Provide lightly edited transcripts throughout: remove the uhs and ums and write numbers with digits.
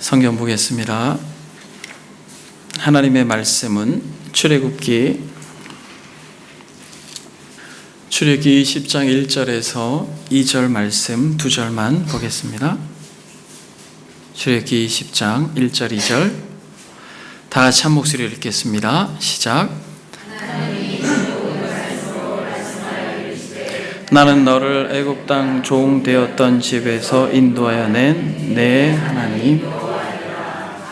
성경 보겠습니다. 하나님의 말씀은 출애굽기 10장 1절에서 2절 말씀 2절만 보겠습니다. 출애굽기 10장 1절 2절 다 같이 한 목소리로 읽겠습니다. 시작. 나는 너를 애굽 땅 종 되었던 집에서 인도하여 낸 내 하나님.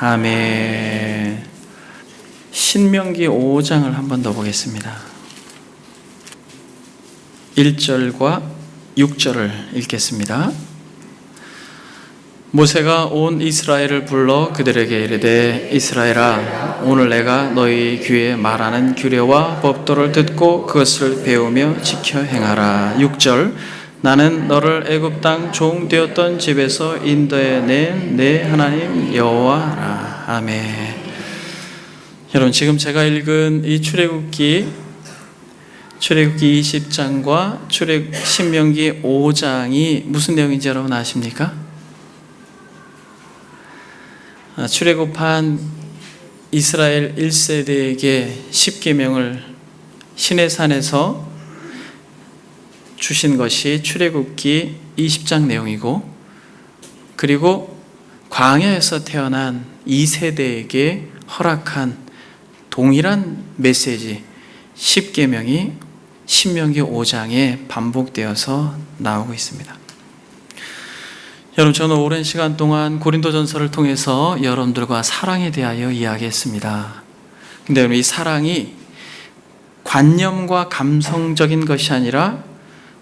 아멘. 신명기 5장을 한 번 더 보겠습니다. 1절과 6절을 읽겠습니다. 모세가 온 이스라엘을 불러 그들에게 이르되 이스라엘아, 오늘 내가 너희 귀에 말하는 규례와 법도를 듣고 그것을 배우며 지켜 행하라. 6절 나는 너를 애굽 땅 종 되었던 집에서 인도해 낸 내 하나님 여호와라. 아멘. 여러분, 지금 제가 읽은 이 출애굽기 20장과 신명기 5장이 무슨 내용인지 여러분 아십니까? 출애굽한 이스라엘 1세대에게 10계명을 시내산에서 주신 것이 출애굽기 20장 내용이고, 그리고 광야에서 태어난 2세대에게 허락한 동일한 메시지 10계명이 신명기 5장에 반복되어서 나오고 있습니다. 여러분, 저는 오랜 시간 동안 고린도전서를 통해서 여러분들과 사랑에 대하여 이야기했습니다. 근데 여러분, 이 사랑이 관념과 감성적인 것이 아니라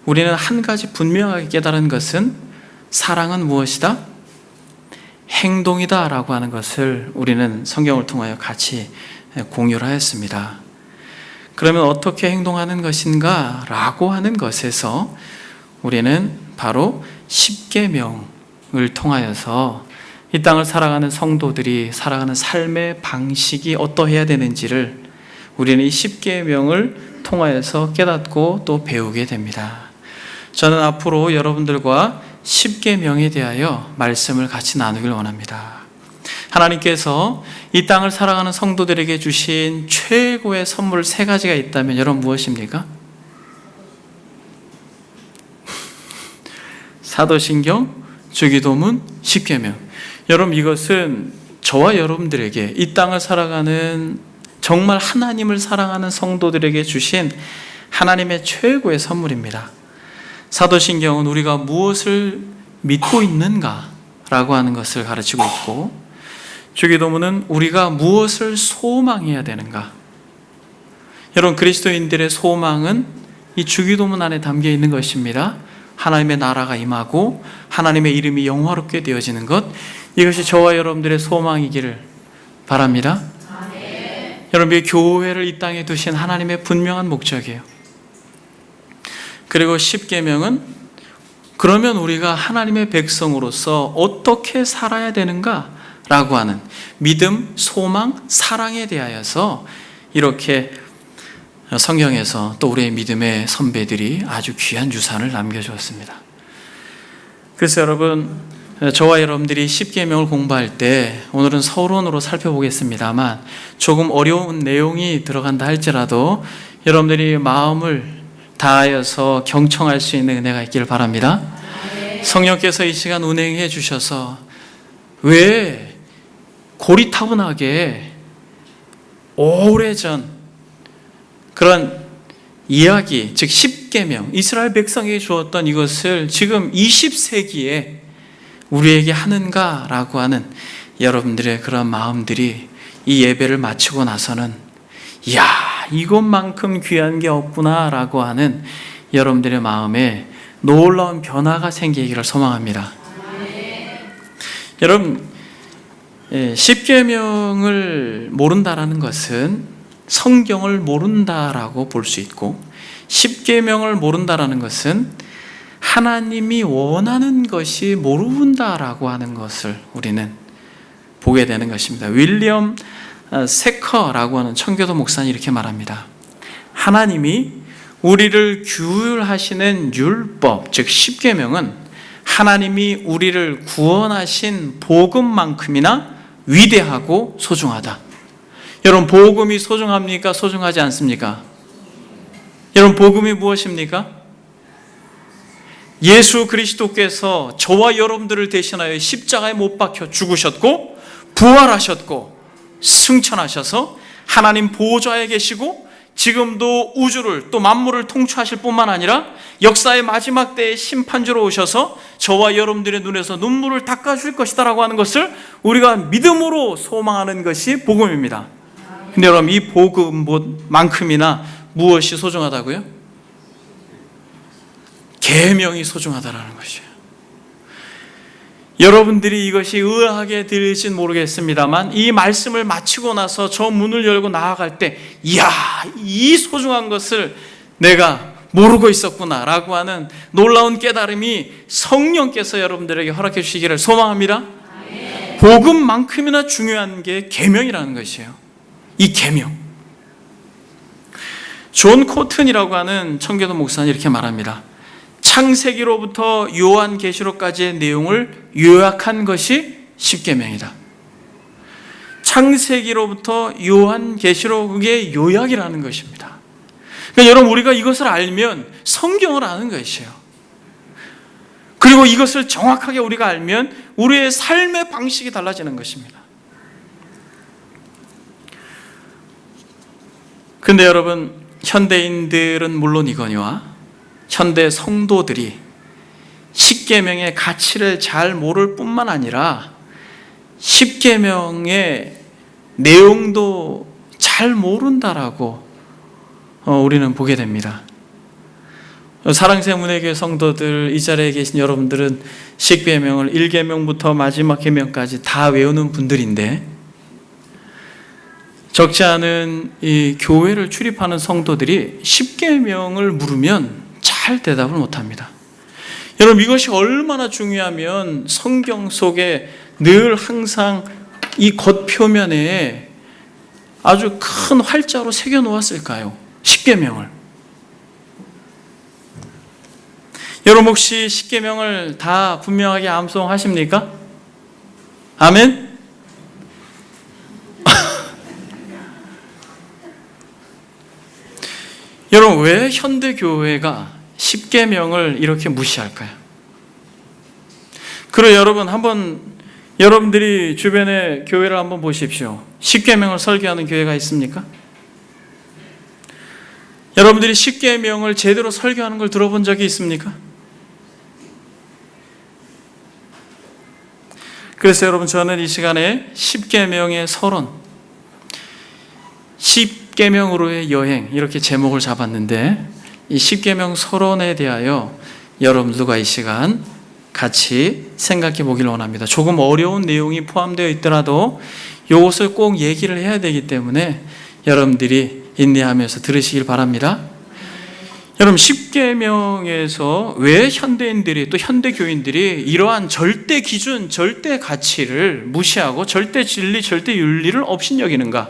우리는 한 가지 분명하게 깨달은 것은 사랑은 무엇이다? 행동이다 라고 하는 것을 우리는 성경을 통하여 같이 공유를 하였습니다. 그러면 어떻게 행동하는 것인가 라고 하는 것에서 우리는 바로 10계명을 통하여서 이 땅을 살아가는 성도들이 살아가는 삶의 방식이 어떠해야 되는지를 우리는 이 10계명을 통하여서 깨닫고 또 배우게 됩니다. 저는 앞으로 여러분들과 10계명에 대하여 말씀을 같이 나누길 원합니다. 하나님께서 이 땅을 살아가는 성도들에게 주신 최고의 선물 3가지가 있다면 여러분 무엇입니까? 사도신경, 주기도문, 10계명. 여러분, 이것은 저와 여러분들에게 이 땅을 살아가는 정말 하나님을 사랑하는 성도들에게 주신 하나님의 최고의 선물입니다. 사도신경은 우리가 무엇을 믿고 있는가라고 하는 것을 가르치고 있고, 주기도문은 우리가 무엇을 소망해야 되는가. 여러분, 그리스도인들의 소망은 이 주기도문 안에 담겨 있는 것입니다. 하나님의 나라가 임하고 하나님의 이름이 영화롭게 되어지는 것, 이것이 저와 여러분들의 소망이기를 바랍니다. 아멘. 여러분, 교회를 이 땅에 두신 하나님의 분명한 목적이에요. 그리고 10계명은 그러면 우리가 하나님의 백성으로서 어떻게 살아야 되는가 라고 하는 믿음, 소망, 사랑에 대하여서 이렇게 성경에서 또 우리의 믿음의 선배들이 아주 귀한 유산을 남겨주었습니다. 그래서 여러분, 저와 여러분들이 10계명을 공부할 때 오늘은 서론으로 살펴보겠습니다만 조금 어려운 내용이 들어간다 할지라도 여러분들이 마음을 다하여서 경청할 수 있는 은혜가 있기를 바랍니다. 성령께서 이 시간 운행해 주셔서 왜 고리타분하게 오래전 그런 이야기, 즉 10계명, 이스라엘 백성에게 주었던 이것을 지금 20세기에 우리에게 하는가라고 하는 여러분들의 그런 마음들이 이 예배를 마치고 나서는 이야, 이것만큼 귀한 게 없구나라고 하는 여러분들의 마음에 놀라운 변화가 생기기를 소망합니다. 여러분, 10계명을 모른다라는 것은 성경을 모른다라고 볼 수 있고, 10계명을 모른다라는 것은 하나님이 원하는 것이 모른다라고 하는 것을 우리는 보게 되는 것입니다. 윌리엄 세커라고 하는 청교도 목사는 이렇게 말합니다. 하나님이 우리를 규율하시는 율법, 즉 10계명은 하나님이 우리를 구원하신 복음만큼이나 위대하고 소중하다. 여러분, 복음이 소중합니까? 소중하지 않습니까? 여러분, 복음이 무엇입니까? 예수 그리스도께서 저와 여러분들을 대신하여 십자가에 못 박혀 죽으셨고 부활하셨고 승천하셔서 하나님 보좌에 계시고 지금도 우주를 또 만물을 통치하실 뿐만 아니라 역사의 마지막 때에 심판주로 오셔서 저와 여러분들의 눈에서 눈물을 닦아줄 것이다 라고 하는 것을 우리가 믿음으로 소망하는 것이 복음입니다. 근데 여러분, 이 복음만큼이나 무엇이 소중하다고요? 계명이 소중하다라는 것이에요. 여러분들이 이것이 의아하게 들릴진 모르겠습니다만 이 말씀을 마치고 나서 저 문을 열고 나아갈 때 이야, 이 소중한 것을 내가 모르고 있었구나 라고 하는 놀라운 깨달음이 성령께서 여러분들에게 허락해 주시기를 소망합니다. 복음만큼이나 중요한 게 계명이라는 것이에요. 이 계명. 존 코튼이라고 하는 청교도 목사는 이렇게 말합니다. 창세기로부터 요한계시록까지의 내용을 요약한 것이 십계명이다. 창세기로부터 요한계시록의 요약이라는 것입니다. 그러니까 여러분, 우리가 이것을 알면 성경을 아는 것이에요. 그리고 이것을 정확하게 우리가 알면 우리의 삶의 방식이 달라지는 것입니다. 그런데 여러분, 현대인들은 물론이거니와 현대 성도들이 십계명의 가치를 잘 모를 뿐만 아니라 십계명의 내용도 잘 모른다라고 우리는 보게 됩니다. 사랑새 문예교회 성도들, 이 자리에 계신 여러분들은 십계명을 1계명부터 마지막 계명까지 다 외우는 분들인데 적지 않은 이 교회를 출입하는 성도들이 십계명을 물으면 잘 대답을 못합니다. 여러분, 이것이 얼마나 중요하면 성경 속에 늘 항상 이 겉표면에 아주 큰 활자로 새겨놓았을까요? 십계명을. 여러분, 혹시 십계명을 다 분명하게 암송하십니까? 아멘? 여러분, 왜 현대교회가 십계명을 이렇게 무시할까요? 그리고 여러분, 여러분들이 주변의 교회를 한번 보십시오. 십계명을 설교하는 교회가 있습니까? 여러분들이 십계명을 제대로 설교하는 걸 들어본 적이 있습니까? 그래서 여러분, 저는 이 시간에 십계명의 서론, 십계명으로의 여행, 이렇게 제목을 잡았는데 이 십계명 서론에 대하여 여러분들과 이 시간 같이 생각해 보기를 원합니다. 조금 어려운 내용이 포함되어 있더라도 이것을 꼭 얘기를 해야 되기 때문에 여러분들이 인내하면서 들으시길 바랍니다. 여러분, 십계명에서 왜 현대인들이 또 현대교인들이 이러한 절대 기준, 절대 가치를 무시하고 절대 진리, 절대 윤리를 업신여기는가?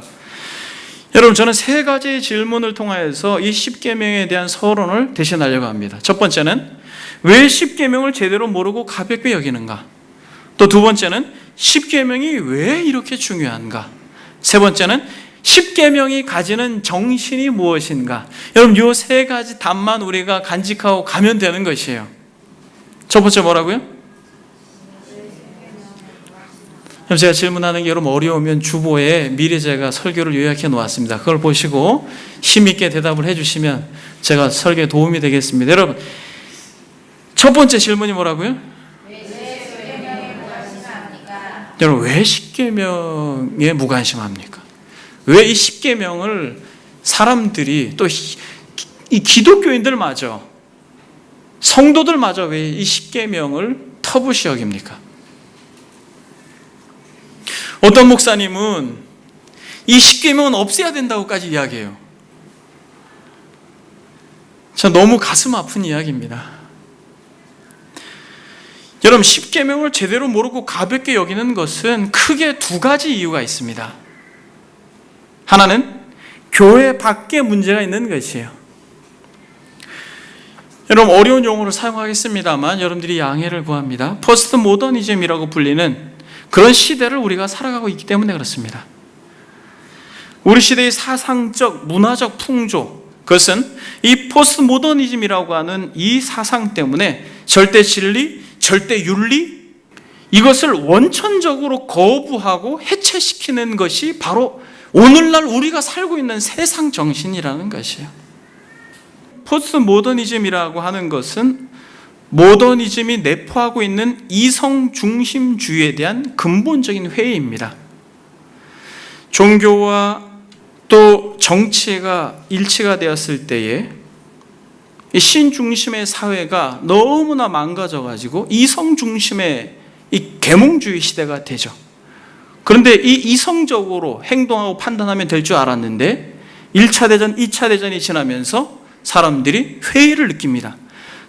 여러분, 저는 세 가지의 질문을 통하여서 이 십계명에 대한 서론을 대신하려고 합니다. 첫 번째는 왜 십계명을 제대로 모르고 가볍게 여기는가? 또 두 번째는 십계명이 왜 이렇게 중요한가? 세 번째는 십계명이 가지는 정신이 무엇인가? 여러분, 이 세 가지 답만 우리가 간직하고 가면 되는 것이에요. 첫 번째 뭐라고요? 그럼 제가 질문하는 게 여러분 어려우면 주보에 미리 제가 설교를 요약해 놓았습니다. 그걸 보시고 힘있게 대답을 해주시면 제가 설교에 도움이 되겠습니다. 여러분, 첫 번째 질문이 뭐라고요? 여러분, 왜 십계명에 무관심합니까? 왜 이 십계명을 사람들이, 또 이 기독교인들마저, 성도들마저 왜 이 십계명을 터부시 여깁니까? 어떤 목사님은 이 십계명은 없애야 된다고까지 이야기해요. 전 너무 가슴 아픈 이야기입니다. 여러분, 십계명을 제대로 모르고 가볍게 여기는 것은 크게 두 가지 이유가 있습니다. 하나는 교회 밖에 문제가 있는 것이에요. 여러분 어려운 용어를 사용하겠습니다만 여러분들이 양해를 구합니다. 포스트 모더니즘이라고 불리는 그런 시대를 우리가 살아가고 있기 때문에 그렇습니다. 우리 시대의 사상적, 문화적 풍조, 그것은 이 포스트 모더니즘이라고 하는 이 사상 때문에 절대 진리, 절대 윤리, 이것을 원천적으로 거부하고 해체시키는 것이 바로 오늘날 우리가 살고 있는 세상 정신이라는 것이에요. 포스트 모더니즘이라고 하는 것은 모더니즘이 내포하고 있는 이성 중심주의에 대한 근본적인 회의입니다. 종교와 또 정치가 일치가 되었을 때에 신 중심의 사회가 너무나 망가져가지고 이성 중심의 이 계몽주의 시대가 되죠. 그런데 이 이성적으로 행동하고 판단하면 될 줄 알았는데 1차 대전, 2차 대전이 지나면서 사람들이 회의를 느낍니다.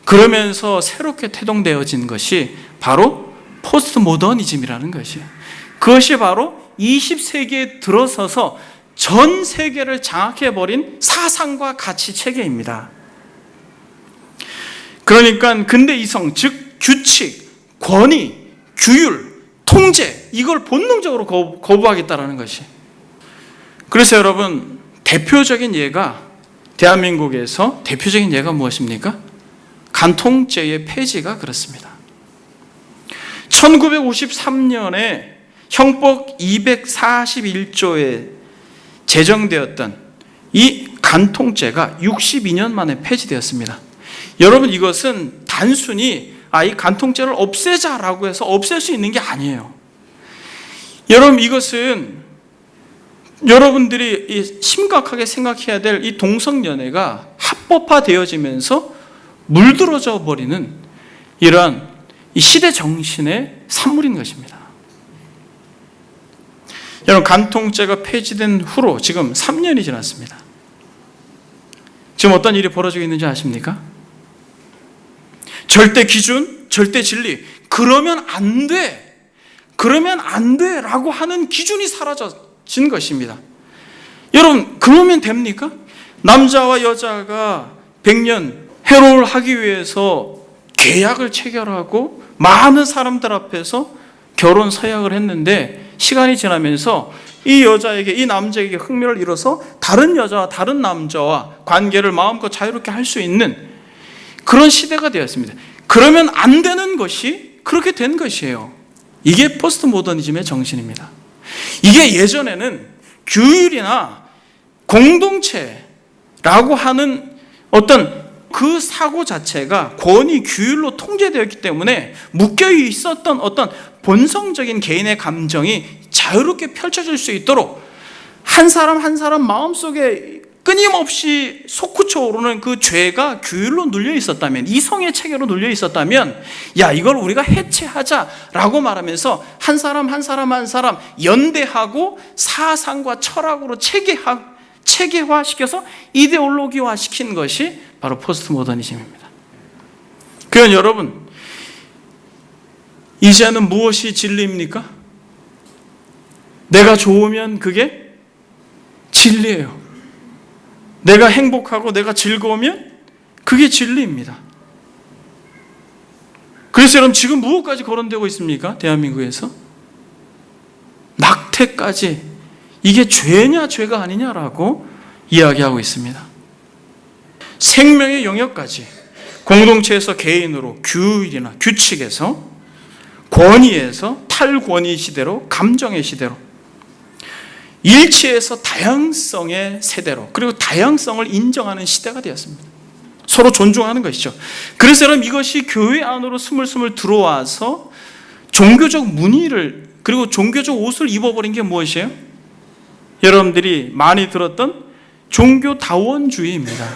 그러면서 새롭게 태동되어진 것이 바로 포스트 모더니즘이라는 것이에요. 그것이 바로 20세기에 들어서서 전 세계를 장악해버린 사상과 가치 체계입니다. 그러니까 근대 이성, 즉 규칙, 권위, 규율, 통제, 이걸 본능적으로 거부하겠다라는 것이. 그래서 여러분, 대표적인 예가 대한민국에서 대표적인 예가 무엇입니까? 간통죄의 폐지가 그렇습니다. 1953년에 형법 241조에 제정되었던 이 간통죄가 62년 만에 폐지되었습니다. 여러분, 이것은 단순히 이 간통죄를 없애자라고 해서 없앨 수 있는 게 아니에요. 여러분, 이것은 여러분들이 심각하게 생각해야 될 이 동성연애가 합법화되어지면서 물들어져 버리는 이러한 이 시대 정신의 산물인 것입니다. 여러분, 간통죄가 폐지된 후로 지금 3년이 지났습니다. 지금 어떤 일이 벌어지고 있는지 아십니까? 절대 기준, 절대 진리, 그러면 안 돼, 그러면 안 돼라고 하는 기준이 사라진 것입니다. 여러분, 그러면 됩니까? 남자와 여자가 100년 해로를 하기 위해서 계약을 체결하고 많은 사람들 앞에서 결혼 서약을 했는데 시간이 지나면서 이 여자에게, 이 남자에게 흥미를 잃어서 다른 여자와 다른 남자와 관계를 마음껏 자유롭게 할 수 있는 그런 시대가 되었습니다. 그러면 안 되는 것이 그렇게 된 것이에요. 이게 포스트 모더니즘의 정신입니다. 이게 예전에는 규율이나 공동체라고 하는 어떤 그 사고 자체가 권위, 규율로 통제되었기 때문에 묶여 있었던 어떤 본성적인 개인의 감정이 자유롭게 펼쳐질 수 있도록 한 사람 한 사람 마음속에 끊임없이 솟구쳐 오르는 그 죄가 규율로 눌려 있었다면, 이성의 체계로 눌려 있었다면, 야, 이걸 우리가 해체하자라고 말하면서 한 사람 한 사람 한 사람 연대하고 사상과 철학으로 체계화시켜서 이데올로기화 시킨 것이 바로 포스트 모더니즘입니다. 그러니까 여러분, 이제는 무엇이 진리입니까? 내가 좋으면 그게 진리예요. 내가 행복하고 내가 즐거우면 그게 진리입니다. 그래서 여러분, 지금 무엇까지 거론되고 있습니까? 대한민국에서 낙태까지, 이게 죄냐 죄가 아니냐라고 이야기하고 있습니다. 생명의 영역까지, 공동체에서 개인으로, 규율이나 규칙에서, 권위에서 탈권위 시대로, 감정의 시대로, 일치에서 다양성의 세대로, 그리고 다양성을 인정하는 시대가 되었습니다. 서로 존중하는 것이죠. 그래서 여러분, 이것이 교회 안으로 스물스물 들어와서 종교적 무늬를, 그리고 종교적 옷을 입어버린 게 무엇이에요? 여러분들이 많이 들었던 종교다원주의입니다.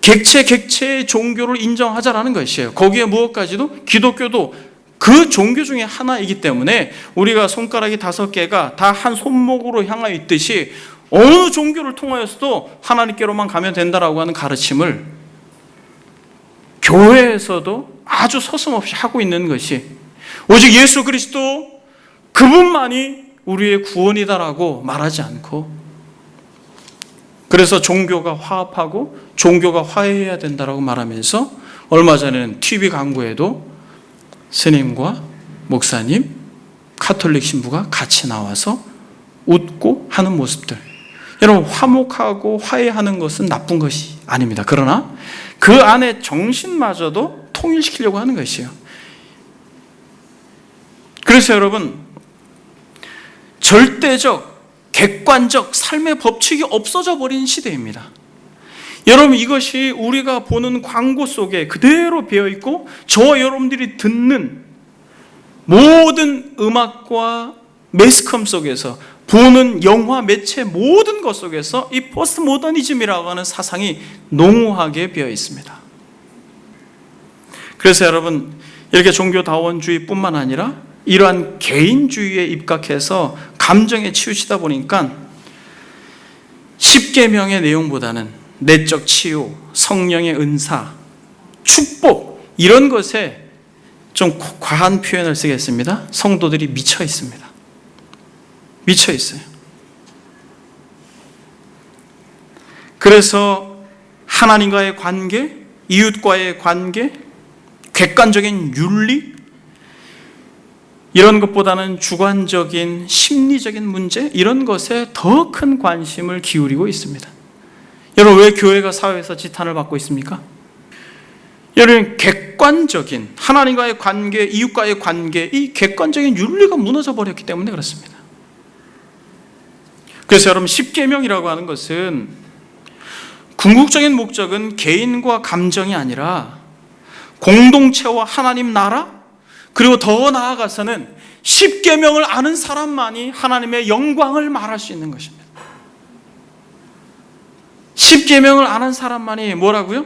객체의 종교를 인정하자라는 것이에요. 거기에 무엇까지도 기독교도 그 종교 중에 하나이기 때문에 우리가 손가락이 5개가 다 한 손목으로 향하여 있듯이 어느 종교를 통하여서도 하나님께로만 가면 된다라고 하는 가르침을 교회에서도 아주 서슴없이 하고 있는 것이, 오직 예수 그리스도 그분만이 우리의 구원이다라고 말하지 않고 그래서 종교가 화합하고 종교가 화해해야 된다라고 말하면서 얼마 전에는 TV 광고에도 스님과 목사님, 카톨릭 신부가 같이 나와서 웃고 하는 모습들. 여러분, 화목하고 화해하는 것은 나쁜 것이 아닙니다. 그러나 그 안에 정신마저도 통일시키려고 하는 것이에요. 그래서 여러분, 절대적, 객관적 삶의 법칙이 없어져 버린 시대입니다. 여러분, 이것이 우리가 보는 광고 속에 그대로 배어있고 저와 여러분들이 듣는 모든 음악과 매스컴 속에서 보는 영화, 매체 모든 것 속에서 이 포스트 모더니즘이라고 하는 사상이 농후하게 배어 있습니다. 그래서 여러분, 이렇게 종교다원주의뿐만 아니라 이러한 개인주의에 입각해서 감정에 치우치다 보니까 십계명의 내용보다는 내적 치유, 성령의 은사, 축복 이런 것에 좀 과한 표현을 쓰겠습니다. 성도들이 미쳐 있습니다. 미쳐 있어요. 그래서 하나님과의 관계, 이웃과의 관계, 객관적인 윤리 이런 것보다는 주관적인 심리적인 문제 이런 것에 더 큰 관심을 기울이고 있습니다. 여러분, 왜 교회가 사회에서 지탄을 받고 있습니까? 여러분, 객관적인 하나님과의 관계, 이웃과의 관계, 이 객관적인 윤리가 무너져 버렸기 때문에 그렇습니다. 그래서 여러분, 십계명이라고 하는 것은 궁극적인 목적은 개인과 감정이 아니라 공동체와 하나님 나라, 그리고 더 나아가서는 십계명을 아는 사람만이 하나님의 영광을 말할 수 있는 것입니다. 십계명을 아는 사람만이 뭐라고요?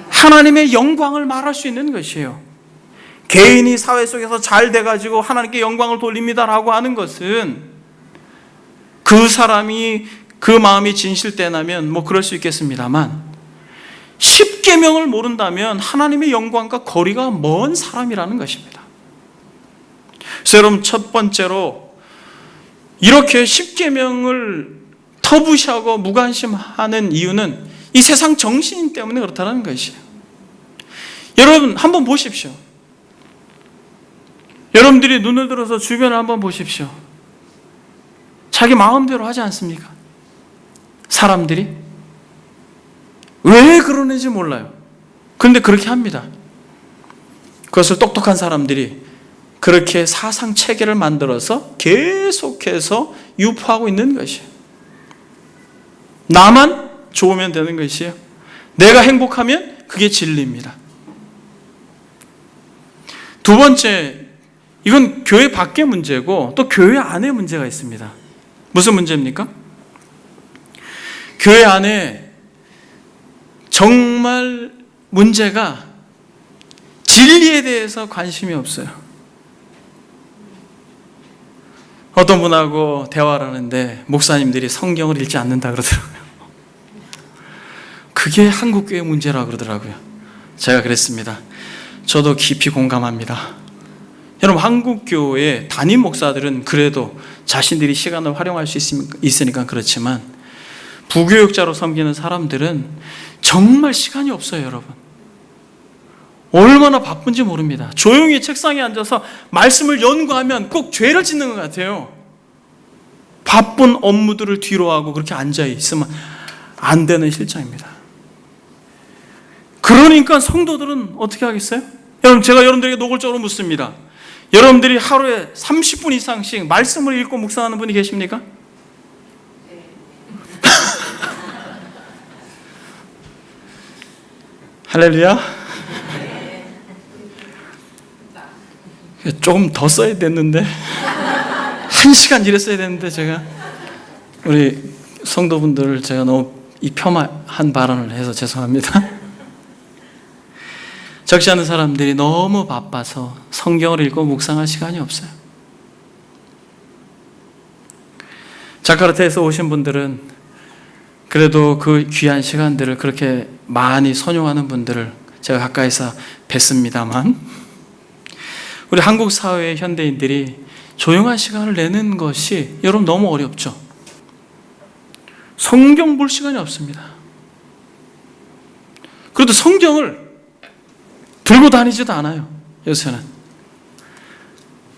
하나님의 영광을 말할 수 있는 것이에요. 개인이 사회 속에서 잘 돼가지고 하나님께 영광을 돌립니다라고 하는 것은 그 사람이 그 마음이 진실되나면 뭐 그럴 수 있겠습니다만 십계명을 모른다면 하나님의 영광과 거리가 먼 사람이라는 것입니다. 그래서 여러분, 첫 번째로 이렇게 십계명을 터부시하고 무관심하는 이유는 이 세상 정신 때문에 그렇다는 것이에요. 여러분, 한번 보십시오. 여러분들이 눈을 들어서 주변을 한번 보십시오. 자기 마음대로 하지 않습니까? 사람들이 왜 그러는지 몰라요. 그런데 그렇게 합니다. 그것을 똑똑한 사람들이 그렇게 사상 체계를 만들어서 계속해서 유포하고 있는 것이에요. 나만 좋으면 되는 것이에요. 내가 행복하면 그게 진리입니다. 두 번째, 이건 교회 밖의 문제고 또 교회 안에 문제가 있습니다. 무슨 문제입니까? 교회 안에 정말 문제가 진리에 대해서 관심이 없어요. 어떤 분하고 대화를 하는데 목사님들이 성경을 읽지 않는다 그러더라고요. 그게 한국교회 문제라고 그러더라고요. 제가 그랬습니다. 저도 깊이 공감합니다. 여러분, 한국교회 담임 목사들은 그래도 자신들이 시간을 활용할 수 있으니까 그렇지만 부교육자로 섬기는 사람들은 정말 시간이 없어요. 여러분, 얼마나 바쁜지 모릅니다. 조용히 책상에 앉아서 말씀을 연구하면 꼭 죄를 짓는 것 같아요. 바쁜 업무들을 뒤로하고 그렇게 앉아있으면 안 되는 실정입니다. 그러니까 성도들은 어떻게 하겠어요? 여러분, 제가 여러분들에게 노골적으로 묻습니다. 여러분들이 하루에 30분 이상씩 말씀을 읽고 묵상하는 분이 계십니까? 할렐루야. 조금 더 써야 됐는데 1시간 일했어야 됐는데 제가 우리 성도분들을 제가 너무 폄하한 발언을 해서 죄송합니다. 적지 않은 사람들이 너무 바빠서 성경을 읽고 묵상할 시간이 없어요. 자카르타에서 오신 분들은 그래도 그 귀한 시간들을 그렇게 많이 선용하는 분들을 제가 가까이서 뵀습니다만 우리 한국 사회의 현대인들이 조용한 시간을 내는 것이 여러분 너무 어렵죠. 성경 볼 시간이 없습니다. 그래도 성경을 들고 다니지도 않아요, 요새는.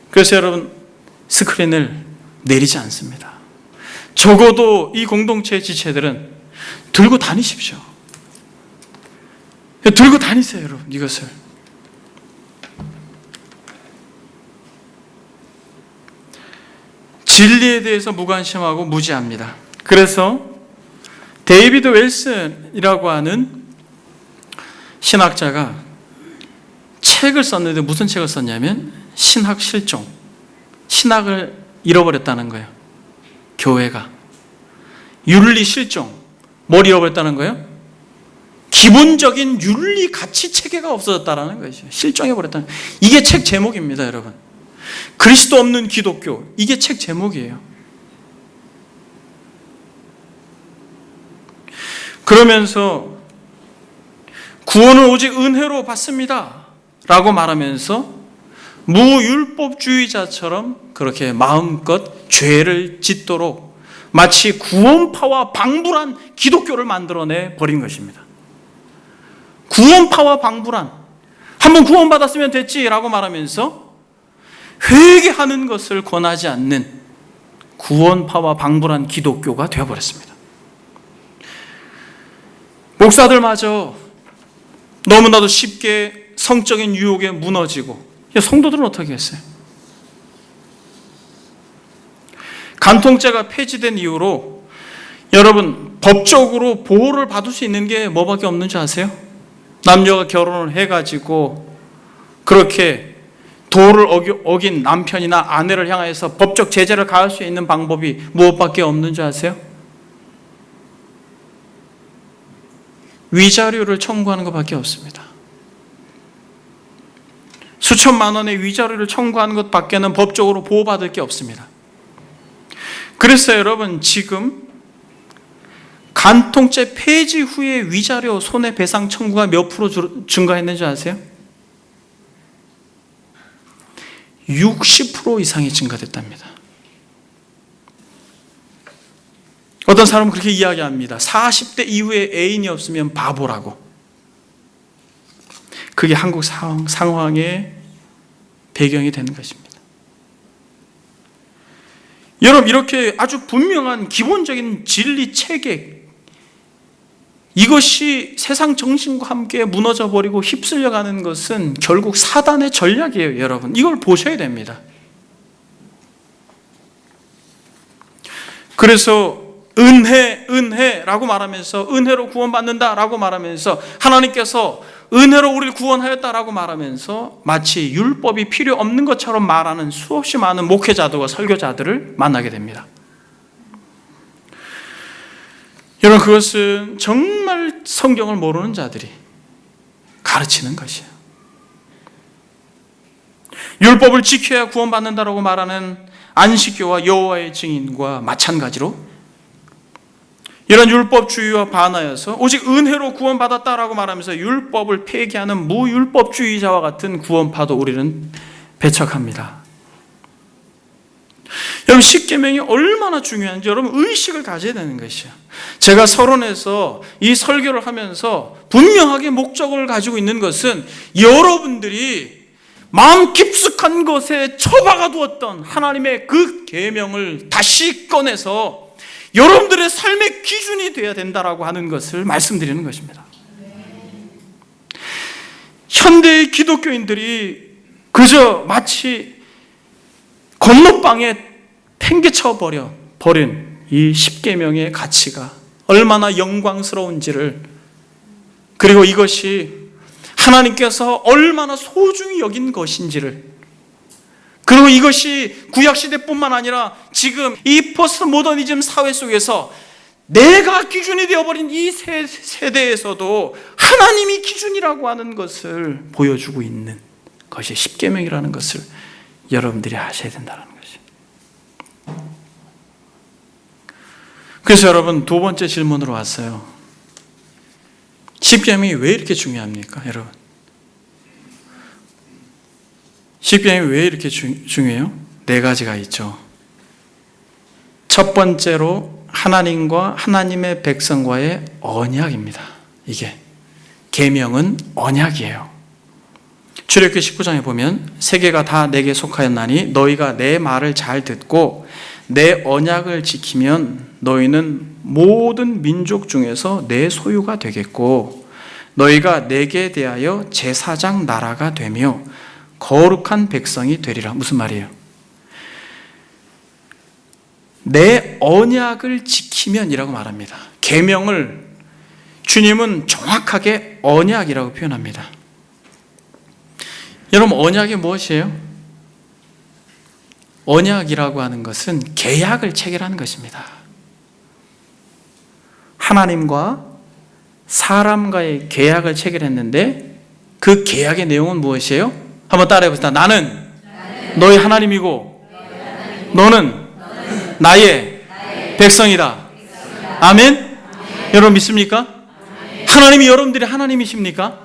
그래서 여러분, 스크린을 내리지 않습니다. 적어도 이 공동체의 지체들은 들고 다니십시오. 들고 다니세요, 여러분, 이것을. 진리에 대해서 무관심하고 무지합니다. 그래서 데이비드 웰슨이라고 하는 신학자가 책을 썼는데 무슨 책을 썼냐면 신학 실종, 신학을 잃어버렸다는 거예요. 교회가 윤리 실종, 뭘 잃어버렸다는 거예요? 기본적인 윤리 가치 체계가 없어졌다는 것이죠. 실종해버렸다는 거예요. 이게 책 제목입니다, 여러분. 그리스도 없는 기독교, 이게 책 제목이에요. 그러면서 구원은 오직 은혜로 받습니다 라고 말하면서 무율법주의자처럼 그렇게 마음껏 죄를 짓도록 마치 구원파와 방불한 기독교를 만들어내 버린 것입니다. 구원파와 방불한, 한번 구원받았으면 됐지라고 말하면서 회개하는 것을 권하지 않는 구원파와 방불한 기독교가 되어버렸습니다. 목사들마저 너무나도 쉽게 성적인 유혹에 무너지고, 성도들은 어떻게 했어요? 간통죄가 폐지된 이후로 여러분, 법적으로 보호를 받을 수 있는 게 뭐밖에 없는 줄 아세요? 남녀가 결혼을 해가지고 그렇게 도를 어긴 남편이나 아내를 향해서 법적 제재를 가할 수 있는 방법이 무엇밖에 없는 줄 아세요? 위자료를 청구하는 것밖에 없습니다. 수천만 원의 위자료를 청구하는 것밖에는 법적으로 보호받을 게 없습니다. 그래서 여러분, 지금 간통죄 폐지 후에 위자료 손해배상 청구가 몇 프로 증가했는지 아세요? 60% 이상이 증가됐답니다. 어떤 사람은 그렇게 이야기합니다. 40대 이후에 애인이 없으면 바보라고. 그게 한국 상황의 배경이 되는 것입니다. 여러분, 이렇게 아주 분명한 기본적인 진리 체계, 이것이 세상 정신과 함께 무너져 버리고 휩쓸려 가는 것은 결국 사단의 전략이에요, 여러분. 이걸 보셔야 됩니다. 그래서 은혜라고 말하면서, 은혜로 구원받는다라고 말하면서, 하나님께서 은혜로 우리를 구원하였다라고 말하면서 마치 율법이 필요 없는 것처럼 말하는 수없이 많은 목회자들과 설교자들을 만나게 됩니다. 여러분, 그것은 정말 성경을 모르는 자들이 가르치는 것이에요. 율법을 지켜야 구원받는다라고 말하는 안식교와 여호와의 증인과 마찬가지로 이런 율법주의와 반하여서 오직 은혜로 구원받았다라고 말하면서 율법을 폐기하는 무율법주의자와 같은 구원파도 우리는 배척합니다. 여러분, 십계명이 얼마나 중요한지 여러분 의식을 가져야 되는 것이요. 제가 서론에서 이 설교를 하면서 분명하게 목적을 가지고 있는 것은 여러분들이 마음 깊숙한 것에 처박아 두었던 하나님의 그 계명을 다시 꺼내서 여러분들의 삶의 기준이 되어야 된다라고 하는 것을 말씀드리는 것입니다. 현대의 기독교인들이 그저 마치 건너방에 팽개쳐 버린 이 십계명의 가치가 얼마나 영광스러운지를, 그리고 이것이 하나님께서 얼마나 소중히 여긴 것인지를, 그리고 이것이 구약시대뿐만 아니라 지금 이 포스트 모더니즘 사회 속에서 내가 기준이 되어버린 이 세대에서도 하나님이 기준이라고 하는 것을 보여주고 있는 것이 십계명이라는 것을 여러분들이 아셔야 된다는 것이에요. 그래서 여러분, 두 번째 질문으로 왔어요. 십계명이 왜 이렇게 중요합니까, 여러분? 십계명이 왜 이렇게 중요해요? 네 가지가 있죠. 첫 번째로 하나님과 하나님의 백성과의 언약입니다. 이게 계명은 언약이에요. 출애굽기 19장에 보면 세계가 다 내게 속하였나니 너희가 내 말을 잘 듣고 내 언약을 지키면 너희는 모든 민족 중에서 내 소유가 되겠고 너희가 내게 대하여 제사장 나라가 되며 거룩한 백성이 되리라. 무슨 말이에요? 내 언약을 지키면이라고 말합니다. 계명을 주님은 정확하게 언약이라고 표현합니다. 여러분, 언약이 무엇이에요? 언약이라고 하는 것은 계약을 체결하는 것입니다. 하나님과 사람과의 계약을 체결했는데 그 계약의 내용은 무엇이에요? 한번 따라해 봅시다. 나는 너희 하나님이고 너는 나의 백성이다. 아멘? 여러분 믿습니까? 하나님이 여러분들이 하나님이십니까?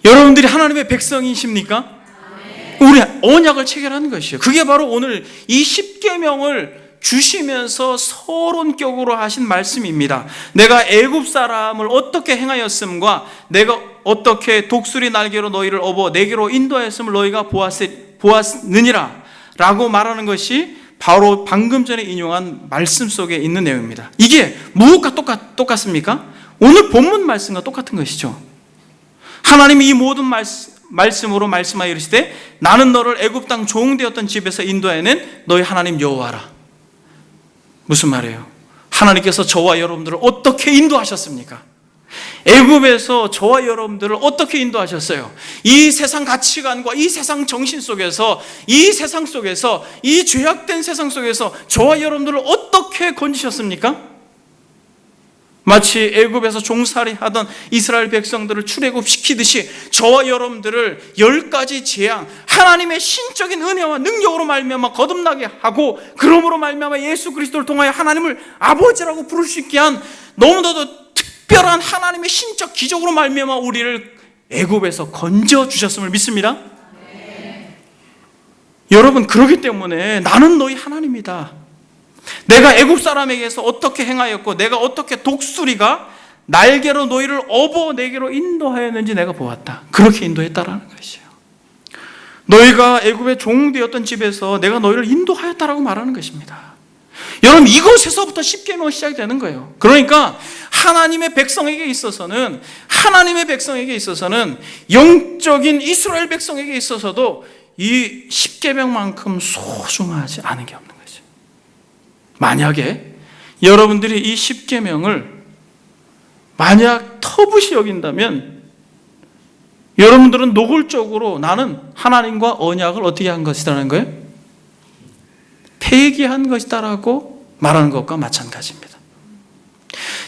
여러분들이 하나님의 백성이십니까? 우리 언약을 체결하는 것이에요. 그게 바로 오늘 이 십계명을 주시면서 서론격으로 하신 말씀입니다. 내가 애굽 사람을 어떻게 행하였음과 내가 어떻게 독수리 날개로 너희를 업어 내게로 인도하였음을 너희가 보았느니라 라고 말하는 것이 바로 방금 전에 인용한 말씀 속에 있는 내용입니다. 이게 무엇과 똑같습니까? 오늘 본문 말씀과 똑같은 것이죠. 하나님이 이 모든 말씀으로 말씀하여 이르시되 나는 너를 애굽 땅 종되었던 집에서 인도하여낸 너희 하나님 여호와라. 무슨 말이에요? 하나님께서 저와 여러분들을 어떻게 인도하셨습니까? 애굽에서 저와 여러분들을 어떻게 인도하셨어요? 이 세상 가치관과 이 세상 정신 속에서 이 세상 속에서 이 죄악된 세상 속에서 저와 여러분들을 어떻게 건지셨습니까? 마치 애굽에서 종살이 하던 이스라엘 백성들을 출애굽시키듯이 저와 여러분들을 10가지 재앙, 하나님의 신적인 은혜와 능력으로 말미암아 거듭나게 하고 그러므로 말미암아 예수 그리스도를 통하여 하나님을 아버지라고 부를 수 있게 한 너무나도 특별한 하나님의 신적 기적으로 말미암아 우리를 애굽에서 건져 주셨음을 믿습니다. 여러분, 그렇기 때문에 나는 너희 하나님이다. 내가 애굽 사람에게서 어떻게 행하였고 내가 어떻게 독수리가 날개로 너희를 업어 내게로 인도하였는지 내가 보았다. 그렇게 인도했다라는 것이에요. 너희가 애굽의 종되었던 집에서 내가 너희를 인도하였다라고 말하는 것입니다. 여러분, 이것에서부터 십계명이 시작이 되는 거예요. 그러니까 하나님의 백성에게 있어서는 영적인 이스라엘 백성에게 있어서도 이 십계명만큼 소중하지 않은 게 없는 거예요. 만약에 여러분들이 이 십계명을 만약 터부시 여긴다면 여러분들은 노골적으로 나는 하나님과 언약을 어떻게 한 것이라는 거예요? 폐기한 것이다라고 말하는 것과 마찬가지입니다.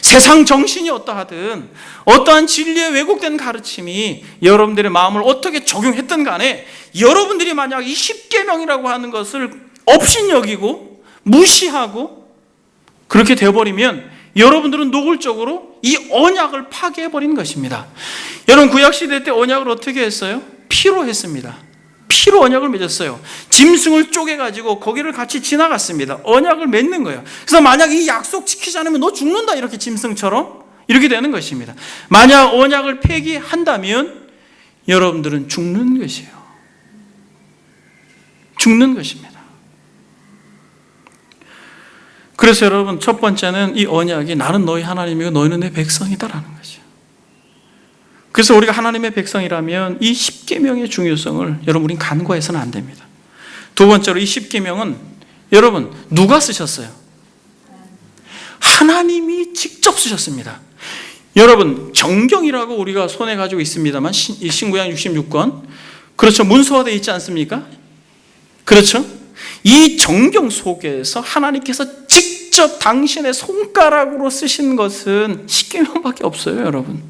세상 정신이 어떠하든 어떠한 진리의 왜곡된 가르침이 여러분들의 마음을 어떻게 적용했든 간에 여러분들이 만약 이 십계명이라고 하는 것을 업신여기고 무시하고 그렇게 되어버리면 여러분들은 노골적으로 이 언약을 파괴해버린 것입니다. 여러분, 구약시대 때 언약을 어떻게 했어요? 피로 했습니다. 피로 언약을 맺었어요. 짐승을 쪼개가지고 거기를 같이 지나갔습니다. 언약을 맺는 거예요. 그래서 만약 이 약속 지키지 않으면 너 죽는다, 이렇게 짐승처럼 이렇게 되는 것입니다. 만약 언약을 폐기한다면 여러분들은 죽는 것이에요. 죽는 것입니다. 그래서 여러분, 첫 번째는 이 언약이 나는 너희 하나님이고 너희는 내 백성이다라는 거죠. 그래서 우리가 하나님의 백성이라면 이 십계명의 중요성을 여러분, 간과해서는 안 됩니다. 두 번째로 이 십계명은 여러분 누가 쓰셨어요? 하나님이 직접 쓰셨습니다. 여러분, 정경이라고 우리가 손에 가지고 있습니다만 이 신구약 66권, 그렇죠, 문서화되어 있지 않습니까? 그렇죠? 이 정경 속에서 하나님께서 직접 당신의 손가락으로 쓰신 것은 십계명밖에 없어요, 여러분.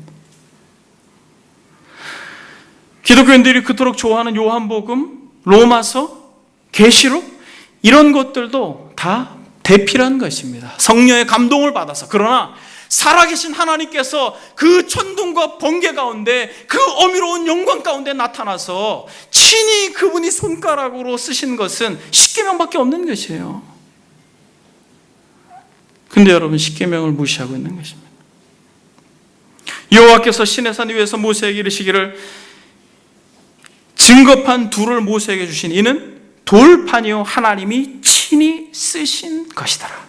기독교인들이 그토록 좋아하는 요한복음, 로마서, 계시록, 이런 것들도 다 대피라는 것입니다. 성령의 감동을 받아서. 그러나 살아계신 하나님께서 그 천둥과 번개 가운데 그 어미로운 영광 가운데 나타나서 친히 그분이 손가락으로 쓰신 것은 십계명밖에 없는 것이에요. 근데 여러분 십계명을 무시하고 있는 것입니다. 여호와께서 시내산 위에서 모세에게 이르시기를 증거판 둘을 모세에게 주신 이는 돌판이요 하나님이 친히 쓰신 것이더라.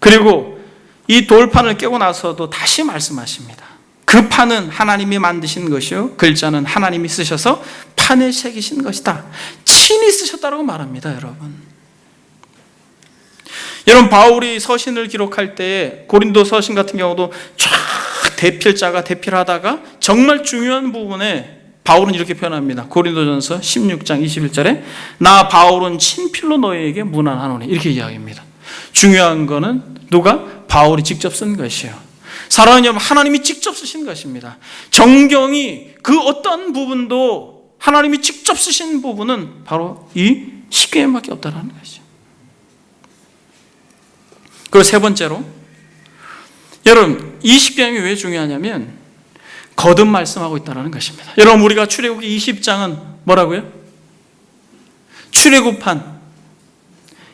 그리고 이 돌판을 깨고 나서도 다시 말씀하십니다. 그 판은 하나님이 만드신 것이요 글자는 하나님이 쓰셔서 판에 새기신 것이다. 친히 쓰셨다고 말합니다. 여러분 바울이 서신을 기록할 때에 고린도 서신 같은 경우도 쫙 대필자가 대필하다가 정말 중요한 부분에 바울은 이렇게 표현합니다. 고린도전서 16장 21절에 나 바울은 친필로 너희에게 문안하노니 이렇게 이야기합니다. 중요한 거는 누가? 바울이 직접 쓴 것이에요. 사랑하는 여러분, 하나님이 직접 쓰신 것입니다. 정경이 그 어떤 부분도 하나님이 직접 쓰신 부분은 바로 이 십계명밖에 없다는 것이죠. 그리고 세 번째로, 여러분 이 십계명이 왜 중요하냐면 거듭 말씀하고 있다는 것입니다. 여러분 우리가 출애굽기 20장은 뭐라고요? 출애굽한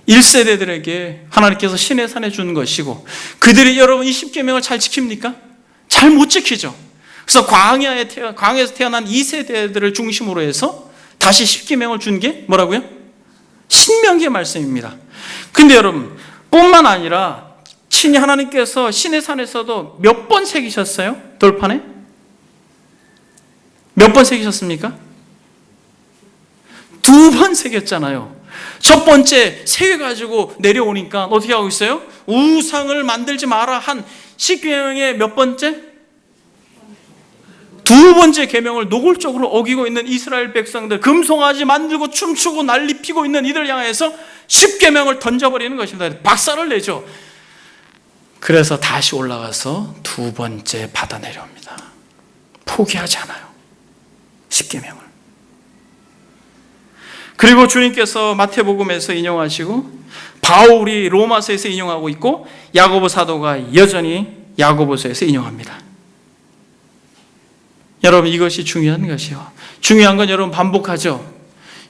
1세대들에게 하나님께서 시내산에 준 것이고 그들이 여러분 이 십계명을 잘 지킵니까? 잘 못 지키죠. 그래서 광야에서 태어난 2세대들을 중심으로 해서 다시 십계명을 준 게 뭐라고요? 신명기의 말씀입니다. 근데 여러분 뿐만 아니라 친히 하나님께서 시내산에서도 몇 번 새기셨어요? 돌판에? 몇 번 새기셨습니까? 2번 새겼잖아요. 첫 번째 새겨가지고 내려오니까 어떻게 하고 있어요? 우상을 만들지 마라 한 십계명의 몇 번째? 2번째 계명을 노골적으로 어기고 있는 이스라엘 백성들, 금송아지 만들고 춤추고 난리 피고 있는 이들 향해서 십계명을 던져버리는 것입니다. 박살을 내죠. 그래서 다시 올라가서 2번째 받아 내려옵니다. 포기하지 않아요. 십계명을. 그리고 주님께서 마태복음에서 인용하시고 바울이 로마서에서 인용하고 있고 야고보 사도가 여전히 야고보서에서 인용합니다. 여러분 이것이 중요한 것이요. 중요한 건 여러분 반복하죠.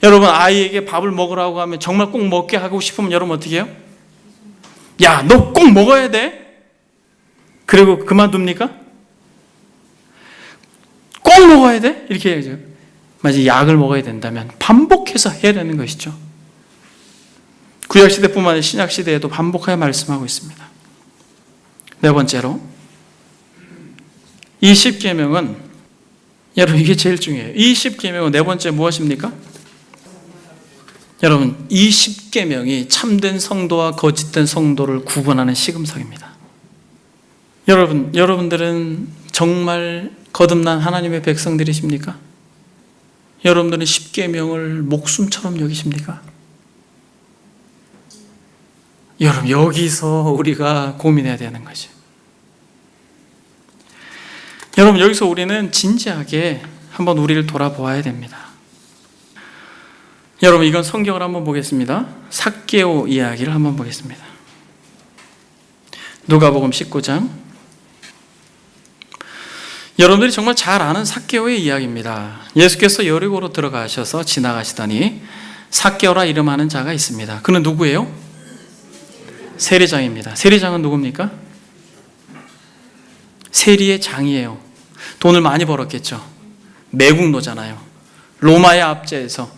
여러분 아이에게 밥을 먹으라고 하면 정말 꼭 먹게 하고 싶으면 여러분 어떻게 해요? 야, 너 꼭 먹어야 돼. 그리고 그만둡니까? 꼭 먹어야 돼? 이렇게 해야죠. 만약 약을 먹어야 된다면 반복해서 해야 되는 것이죠. 구약시대뿐만 아니라 신약시대에도 반복하여 말씀하고 있습니다. 네 번째로 이 십계명은 여러분 이게 제일 중요해요. 이 십계명은 네 번째 무엇입니까? 여러분 이 십계명이 참된 성도와 거짓된 성도를 구분하는 시금석입니다. 여러분들은 정말 거듭난 하나님의 백성들이십니까? 여러분들은 십계명을 목숨처럼 여기십니까? 여러분 여기서 우리가 고민해야 되는 거죠. 여러분 여기서 우리는 진지하게 한번 우리를 돌아보아야 됩니다. 여러분 이건 성경을 한번 보겠습니다. 삭개오 이야기를 한번 보겠습니다. 누가복음 19장. 여러분들이 정말 잘 아는 삭개오의 이야기입니다. 예수께서 여리고로 들어가셔서 지나가시더니 삭개오라 이름하는 자가 있습니다. 그는 누구예요? 세리장입니다. 세리장은 누굽니까? 세리의 장이에요. 돈을 많이 벌었겠죠. 매국노잖아요. 로마의 압제에서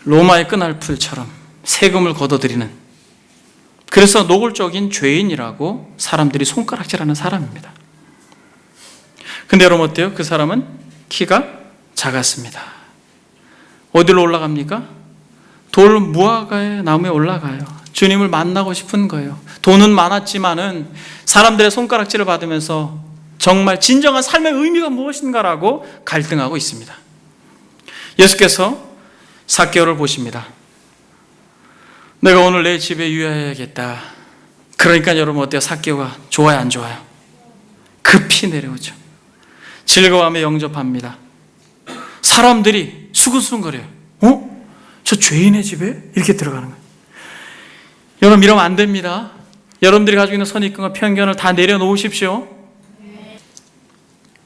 로마의 끈알풀처럼 세금을 걷어들이는, 그래서 노골적인 죄인이라고 사람들이 손가락질하는 사람입니다. 근데 여러분 어때요? 그 사람은 키가 작았습니다. 어디로 올라갑니까? 돌 무화과의 나무에 올라가요. 주님을 만나고 싶은 거예요. 돈은 많았지만은 사람들의 손가락질을 받으면서 정말 진정한 삶의 의미가 무엇인가라고 갈등하고 있습니다. 예수께서 삭개오를 보십니다. 내가 오늘 내 집에 유의해야겠다. 그러니까 여러분 어때요? 삭개오가 좋아요, 안 좋아요? 급히 내려오죠. 즐거워하며 영접합니다. 사람들이 수근수근거려요. 저 죄인의 집에? 이렇게 들어가는 거예요. 여러분 이러면 안 됩니다. 여러분들이 가지고 있는 선입견과 편견을 다 내려놓으십시오.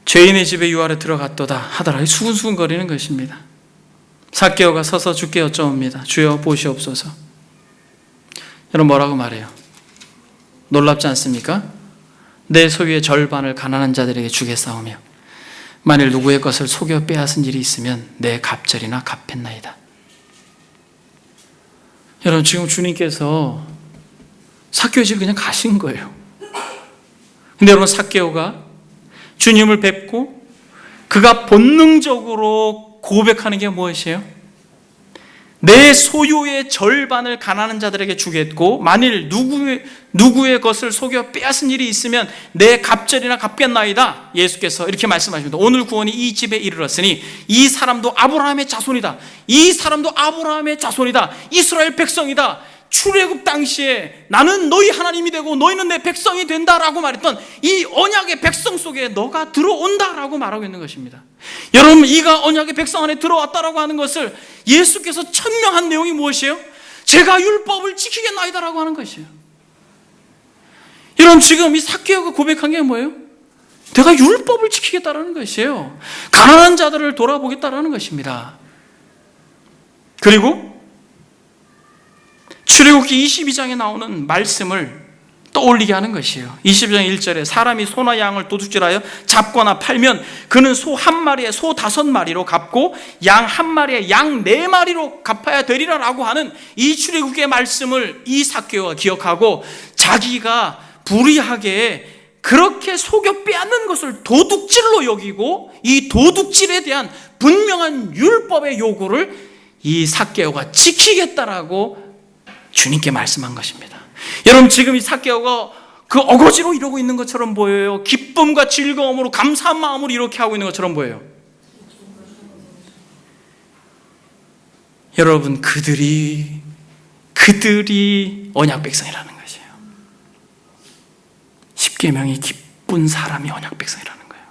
죄인의 집에 유하러 들어갔도다 하더라. 수근수근거리는 것입니다. 삭개오가 서서 주께 여쭤옵니다. 주여 보시옵소서. 여러분 뭐라고 말해요? 놀랍지 않습니까? 내 소유의 절반을 가난한 자들에게 주겠사오며 만일 누구의 것을 속여 빼앗은 일이 있으면 내 갑절이나 갚겠나이다. 여러분, 지금 주님께서 삭개오의 집을 그냥 가신 거예요. 근데 여러분, 삭개오가 주님을 뵙고 그가 본능적으로 고백하는 게 무엇이에요? 내 소유의 절반을 가난한 자들에게 주겠고 만일 누구의 것을 속여 빼앗은 일이 있으면 내 갑절이나 갚겠나이다. 예수께서 이렇게 말씀하십니다. 오늘 구원이 이 집에 이르렀으니 이 사람도 아브라함의 자손이다. 이 사람도 아브라함의 자손이다. 이스라엘 백성이다. 출애굽 당시에 나는 너희 하나님이 되고 너희는 내 백성이 된다라고 말했던 이 언약의 백성 속에 너가 들어온다라고 말하고 있는 것입니다. 여러분, 이가 언약의 백성 안에 들어왔다라고 하는 것을 예수께서 천명한 내용이 무엇이에요? 제가 율법을 지키겠나이다라고 하는 것이에요. 여러분, 지금 이 삭개오가 고백한 게 뭐예요? 내가 율법을 지키겠다라는 것이에요. 가난한 자들을 돌아보겠다라는 것입니다. 그리고 출애굽기 22장에 나오는 말씀을 떠올리게 하는 것이에요. 22장 1절에 사람이 소나 양을 도둑질하여 잡거나 팔면 그는 소 한 마리에 소 5마리로 갚고 양 한 마리에 양 4마리로 갚아야 되리라 라고 하는 이 출애굽기의 말씀을 이 삭개오가 기억하고 자기가 불의하게 그렇게 속여 빼앗는 것을 도둑질로 여기고 이 도둑질에 대한 분명한 율법의 요구를 이 삭개오가 지키겠다라고 주님께 말씀한 것입니다. 여러분, 지금 이 삭개오가 그 어거지로 이러고 있는 것처럼 보여요? 기쁨과 즐거움으로 감사한 마음으로 이렇게 하고 있는 것처럼 보여요? 여러분, 그들이 언약 백성이라는 것이에요. 십계명이 기쁜 사람이 언약 백성이라는 거예요.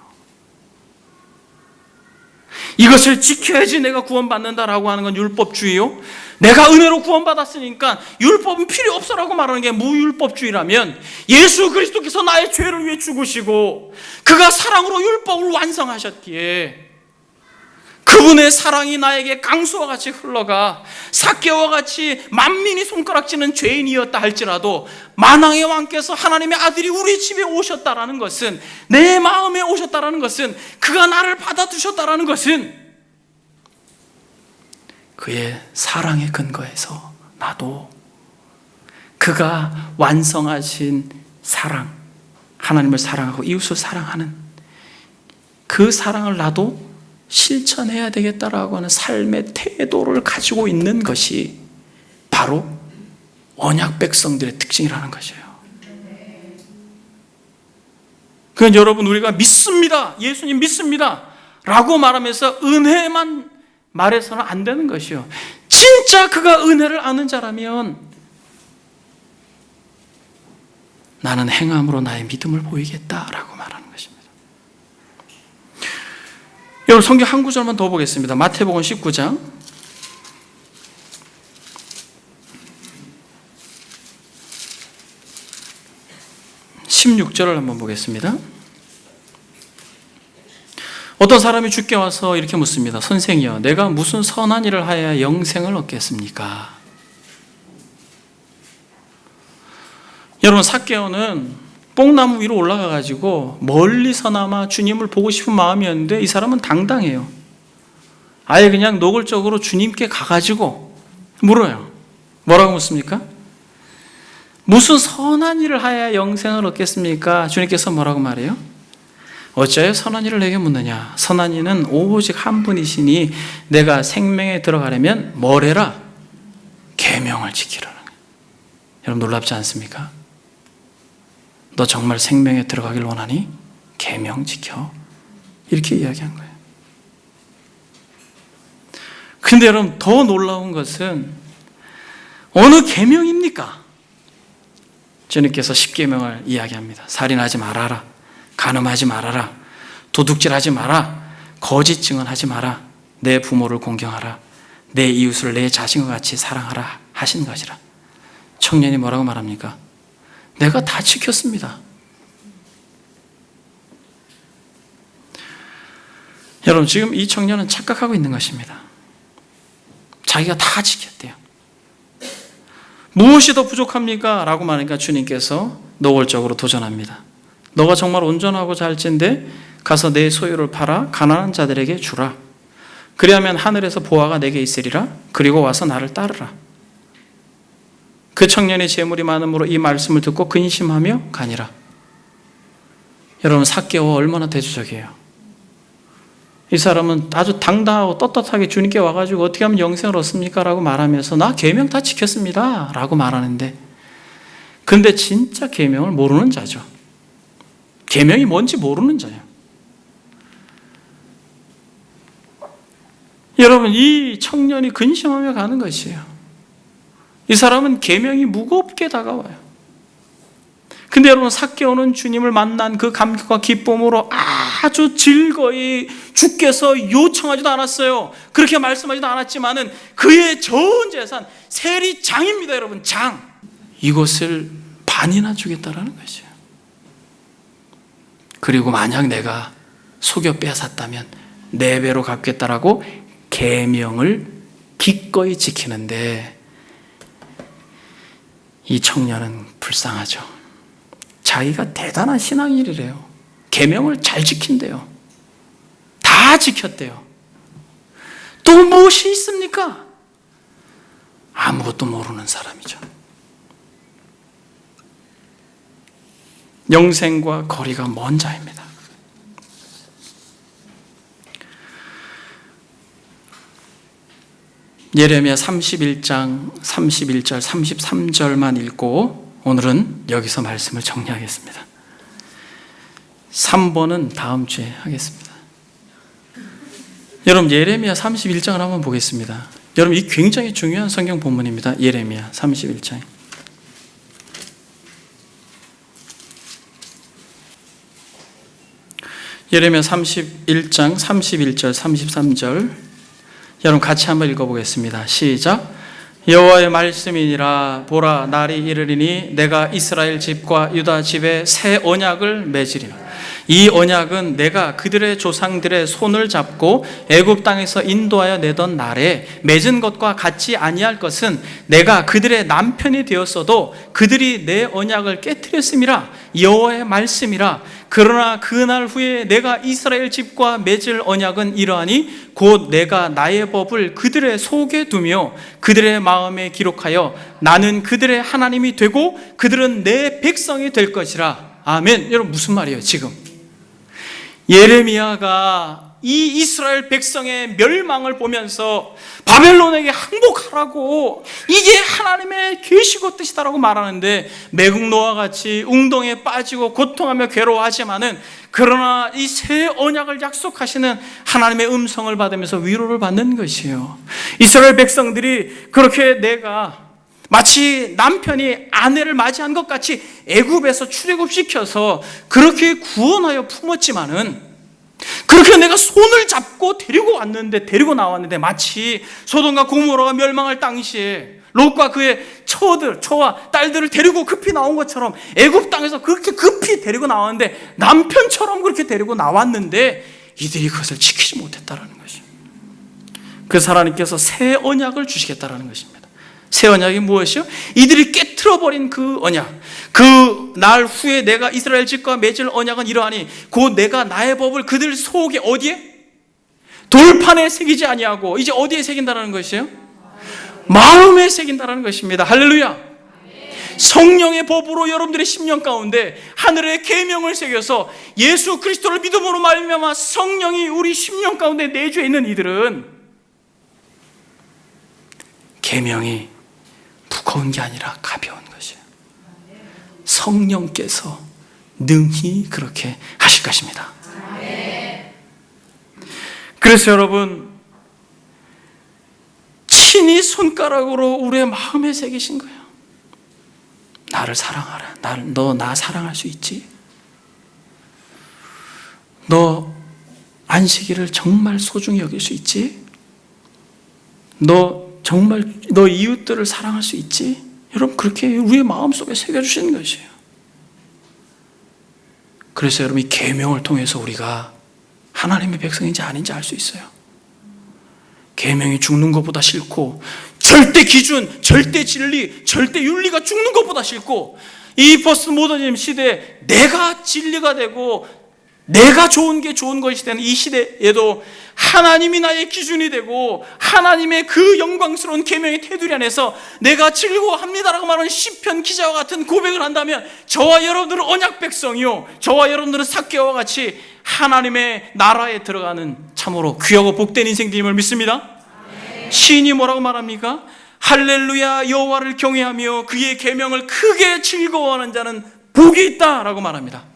이것을 지켜야지 내가 구원받는다라고 하는 건 율법주의요. 내가 은혜로 구원받았으니까 율법은 필요 없어라고 말하는 게 무율법주의라면 예수 그리스도께서 나의 죄를 위해 죽으시고 그가 사랑으로 율법을 완성하셨기에 그분의 사랑이 나에게 강수와 같이 흘러가 삭개오와 같이 만민이 손가락질는 죄인이었다 할지라도 만왕의 왕께서 하나님의 아들이 우리 집에 오셨다라는 것은, 내 마음에 오셨다라는 것은, 그가 나를 받아주셨다라는 것은 그의 사랑의 근거에서 나도 그가 완성하신 사랑, 하나님을 사랑하고 이웃을 사랑하는 그 사랑을 나도 실천해야 되겠다라고 하는 삶의 태도를 가지고 있는 것이 바로 언약 백성들의 특징이라는 것이에요. 그러니까 여러분, 우리가 믿습니다, 예수님 믿습니다 라고 말하면서 은혜만 말해서는 안 되는 것이요. 진짜 그가 은혜를 아는 자라면 나는 행함으로 나의 믿음을 보이겠다라고 말하는 것입니다. 여러분, 성경 한 구절만 더 보겠습니다. 마태복음 19장 16절을 한번 보겠습니다. 어떤 사람이 주께 와서 이렇게 묻습니다. 선생이여, 내가 무슨 선한 일을 하여야 영생을 얻겠습니까? 여러분, 삭개오는 뽕나무 위로 올라가가지고 멀리서나마 주님을 보고 싶은 마음이었는데 이 사람은 당당해요. 아예 그냥 노골적으로 주님께 가가지고 물어요. 뭐라고 묻습니까? 무슨 선한 일을 하여야 영생을 얻겠습니까? 주님께서 뭐라고 말해요? 어찌하여 선한 일을 내게 묻느냐? 선한 이는 오직 한 분이시니 내가 생명에 들어가려면 뭘 해라? 계명을 지키라는 거예요. 여러분, 놀랍지 않습니까? 너 정말 생명에 들어가길 원하니? 계명 지켜. 이렇게 이야기한 거예요. 근데 여러분, 더 놀라운 것은 어느 계명입니까? 주님께서 10계명을 이야기합니다. 살인하지 말아라, 간음하지 말아라, 도둑질하지 마라, 거짓 증언하지 마라, 내 부모를 공경하라, 내 이웃을 내 자신과 같이 사랑하라 하신 것이라. 청년이 뭐라고 말합니까? 내가 다 지켰습니다. 여러분, 지금 이 청년은 착각하고 있는 것입니다. 자기가 다 지켰대요. 무엇이 더 부족합니까? 라고 말하니까 주님께서 노골적으로 도전합니다. 너가 정말 온전하고 잘진데 가서 내 소유를 팔아 가난한 자들에게 주라. 그리하면 하늘에서 보화가 내게 있으리라. 그리고 와서 나를 따르라. 그 청년의 재물이 많음으로 이 말씀을 듣고 근심하며 가니라. 여러분, 삭개오 얼마나 대조적이에요. 이 사람은 아주 당당하고 떳떳하게 주님께 와가지고 어떻게 하면 영생을 얻습니까? 라고 말하면서 나 계명 다 지켰습니다 라고 말하는데, 근데 진짜 계명을 모르는 자죠. 계명이 뭔지 모르는 자예요. 여러분, 이 청년이 근심하며 가는 것이에요. 이 사람은 계명이 무겁게 다가와요. 근데 여러분, 삭개오는 주님을 만난 그 감격과 기쁨으로 아주 즐거이 주께서 요청하지도 않았어요. 그렇게 말씀하지도 않았지만은 그의 전 재산 세리장입니다. 여러분, 장. 이것을 반이나 주겠다라는 것이에요. 그리고 만약 내가 속여 빼앗았다면 4배로 갚겠다라고 계명을 기꺼이 지키는데, 이 청년은 불쌍하죠. 자기가 대단한 신앙인이래요. 계명을 잘 지킨대요. 다 지켰대요. 또 무엇이 있습니까? 아무것도 모르는 사람이죠. 영생과 거리가 먼 자입니다. 예레미야 31장 31절 33절만 읽고 오늘은 여기서 말씀을 정리하겠습니다. 3번은 다음 주에 하겠습니다. 여러분, 예레미야 31장을 한번 보겠습니다. 여러분, 이 굉장히 중요한 성경 본문입니다. 예레미야 31장. 예레미야 31장 31절 33절 여러분 같이 한번 읽어보겠습니다. 시작. 여호와의 말씀이니라. 보라, 날이 이르리니 내가 이스라엘 집과 유다 집에 새 언약을 맺으리라. 이 언약은 내가 그들의 조상들의 손을 잡고 애굽 땅에서 인도하여 내던 날에 맺은 것과 같지 아니할 것은 내가 그들의 남편이 되었어도 그들이 내 언약을 깨뜨렸음이라. 여호와의 말씀이라. 그러나 그날 후에 내가 이스라엘 집과 맺을 언약은 이러하니 곧 내가 나의 법을 그들의 속에 두며 그들의 마음에 기록하여 나는 그들의 하나님이 되고 그들은 내 백성이 될 것이라. 아멘. 여러분, 무슨 말이에요 지금? 예레미야가 이 이스라엘 백성의 멸망을 보면서 바벨론에게 항복하라고, 이게 하나님의 계시고 뜻이다라고 말하는데, 매국노와 같이 웅덩이에 빠지고 고통하며 괴로워하지만은, 그러나 이 새 언약을 약속하시는 하나님의 음성을 받으면서 위로를 받는 것이에요. 이스라엘 백성들이 그렇게 내가 마치 남편이 아내를 맞이한 것 같이 애굽에서 출애굽시켜서 그렇게 구원하여 품었지만은, 그렇게 내가 손을 잡고 데리고 나왔는데 마치 소돔과 고모라가 멸망할 당시에 롯과 그의 처와 딸들을 데리고 급히 나온 것처럼 애굽 땅에서 그렇게 급히 데리고 나왔는데, 남편처럼 그렇게 데리고 나왔는데 이들이 그것을 지키지 못했다라는 것입니다. 그래서 하나님께서 새 언약을 주시겠다라는 것입니다. 새 언약이 무엇이요? 이들이 깨트려버린 그 언약, 그 날 후에 내가 이스라엘 집과 맺을 언약은 이러하니 곧 내가 나의 법을 그들 속에, 어디에? 돌판에 새기지 아니하고 이제 어디에 새긴다는 것이에요? 마음에 새긴다는 것입니다. 할렐루야. 성령의 법으로 여러분들의 심령 가운데 하늘의 계명을 새겨서 예수 그리스도를 믿음으로 말미암아 성령이 우리 심령 가운데 내주에 있는 이들은 계명이 무거운 게 아니라 가벼운 것이에요. 성령께서 능히 그렇게 하실 것입니다. 그래서 여러분, 친히 손가락으로 우리의 마음에 새기신 거예요. 나를 사랑하라. 너 나 사랑할 수 있지? 너 안식일을 정말 소중히 여길 수 있지? 너 정말 너 이웃들을 사랑할 수 있지? 여러분, 그렇게 우리의 마음속에 새겨주시는 것이에요. 그래서 여러분, 이 계명을 통해서 우리가 하나님의 백성인지 아닌지 알 수 있어요. 계명이 죽는 것보다 싫고, 절대 기준, 절대 진리, 절대 윤리가 죽는 것보다 싫고, 이 포스트 모더니즘 시대에 내가 진리가 되고 내가 좋은 게 좋은 것이 되는 이 시대에도 하나님이 나의 기준이 되고 하나님의 그 영광스러운 계명의 테두리 안에서 내가 즐거워합니다라고 말하는 시편 기자와 같은 고백을 한다면 저와 여러분들은 언약 백성이요, 저와 여러분들은 삭개와 같이 하나님의 나라에 들어가는 참으로 귀하고 복된 인생들임을 믿습니다. 시인이 뭐라고 말합니까? 할렐루야, 여호와를 경외하며 그의 계명을 크게 즐거워하는 자는 복이 있다라고 말합니다.